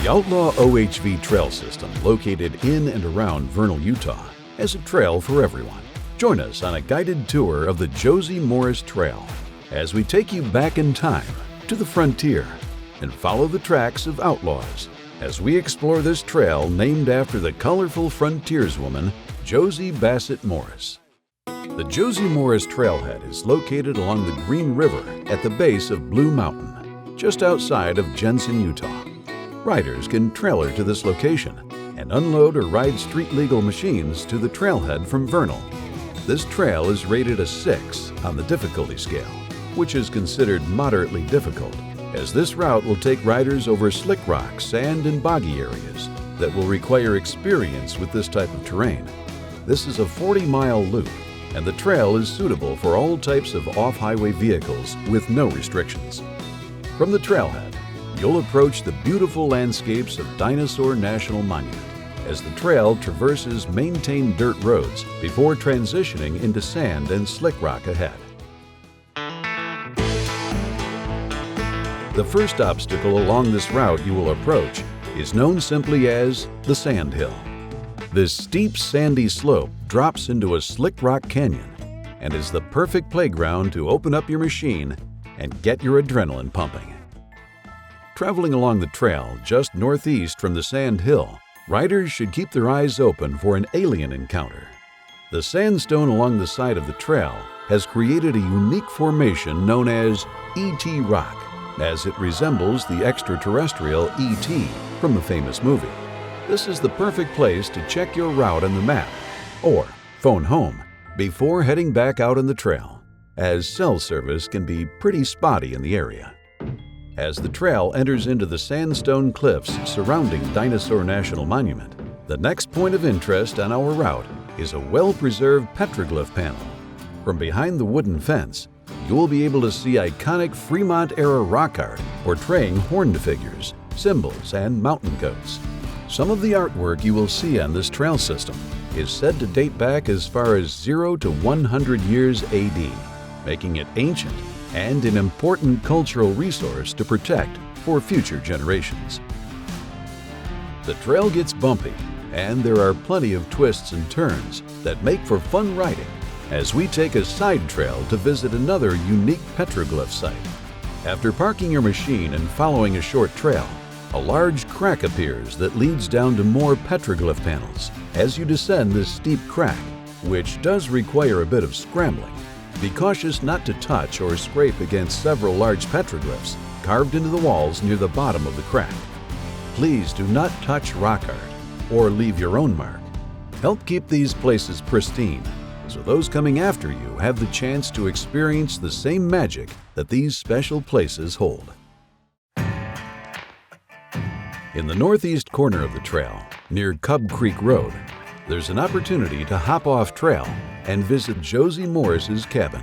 The Outlaw OHV Trail System, located in and around Vernal, Utah, has a trail for everyone. Join us on a guided tour of the Josie Morris Trail as we take you back in time to the frontier and follow the tracks of outlaws as we explore this trail named after the colorful frontierswoman Josie Bassett Morris. The Josie Morris Trailhead is located along the Green River at the base of Blue Mountain, just outside of Jensen, Utah. Riders can trailer to this location and unload or ride street-legal machines to the trailhead from Vernal. This trail is rated a 6 on the difficulty scale, which is considered moderately difficult, as this route will take riders over slick rock, sand, and boggy areas that will require experience with this type of terrain. This is a 40-mile loop, and the trail is suitable for all types of off-highway vehicles with no restrictions. From the trailhead, you'll approach the beautiful landscapes of Dinosaur National Monument as the trail traverses maintained dirt roads before transitioning into sand and slick rock ahead. The first obstacle along this route you will approach is known simply as the Sand Hill. This steep sandy slope drops into a slick rock canyon and is the perfect playground to open up your machine and get your adrenaline pumping. Traveling along the trail just northeast from the Sand Hill, riders should keep their eyes open for an alien encounter. The sandstone along the side of the trail has created a unique formation known as E.T. Rock, as it resembles the extraterrestrial E.T. from the famous movie. This is the perfect place to check your route on the map or phone home before heading back out on the trail, as cell service can be pretty spotty in the area. As the trail enters into the sandstone cliffs surrounding Dinosaur National Monument, the next point of interest on our route is a well-preserved petroglyph panel. From behind the wooden fence, you will be able to see iconic Fremont-era rock art portraying horned figures, symbols, and mountain goats. Some of the artwork you will see on this trail system is said to date back as far as 0 to 100 years AD, making it ancient and an important cultural resource to protect for future generations. The trail gets bumpy, and there are plenty of twists and turns that make for fun riding as we take a side trail to visit another unique petroglyph site. After parking your machine and following a short trail, a large crack appears that leads down to more petroglyph panels as you descend this steep crack, which does require a bit of scrambling. Be cautious not to touch or scrape against several large petroglyphs carved into the walls near the bottom of the crack. Please do not touch rock art or leave your own mark. Help keep these places pristine so those coming after you have the chance to experience the same magic that these special places hold. In the northeast corner of the trail, near Cub Creek Road, there's an opportunity to hop off trail and visit Josie Morris's cabin.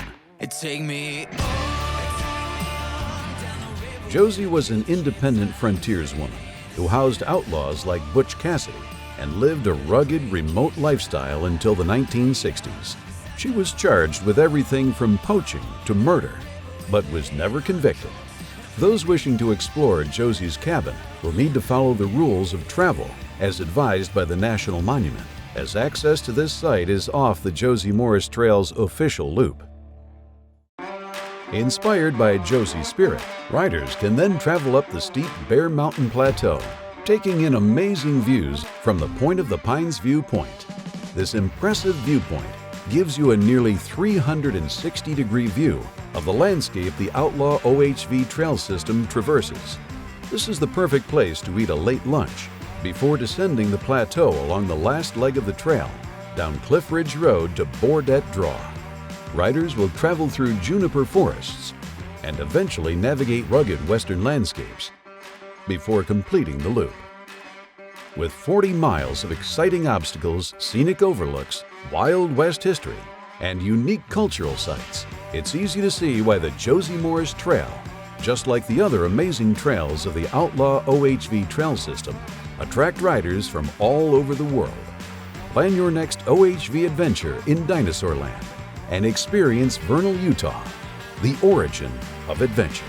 Josie was an independent frontierswoman who housed outlaws like Butch Cassidy and lived a rugged, remote lifestyle until the 1960s. She was charged with everything from poaching to murder, but was never convicted. Those wishing to explore Josie's cabin will need to follow the rules of travel as advised by the National Monument, as access to this site is off the Josie Morris Trail's official loop. Inspired by Josie's spirit, riders can then travel up the steep Bear Mountain Plateau, taking in amazing views from the Point of the Pines viewpoint. This impressive viewpoint gives you a nearly 360-degree view of the landscape the Outlaw OHV trail system traverses. This is the perfect place to eat a late lunch before descending the plateau along the last leg of the trail, down Cliff Ridge Road to Bordette Draw. Riders will travel through juniper forests and eventually navigate rugged western landscapes before completing the loop. With 40 miles of exciting obstacles, scenic overlooks, Wild West history, and unique cultural sites, it's easy to see why the Josie Morris Trail, just like the other amazing trails of the Outlaw OHV trail system, attract riders from all over the world. Plan your next OHV adventure in Dinosaur Land and experience Vernal, Utah, the origin of adventure.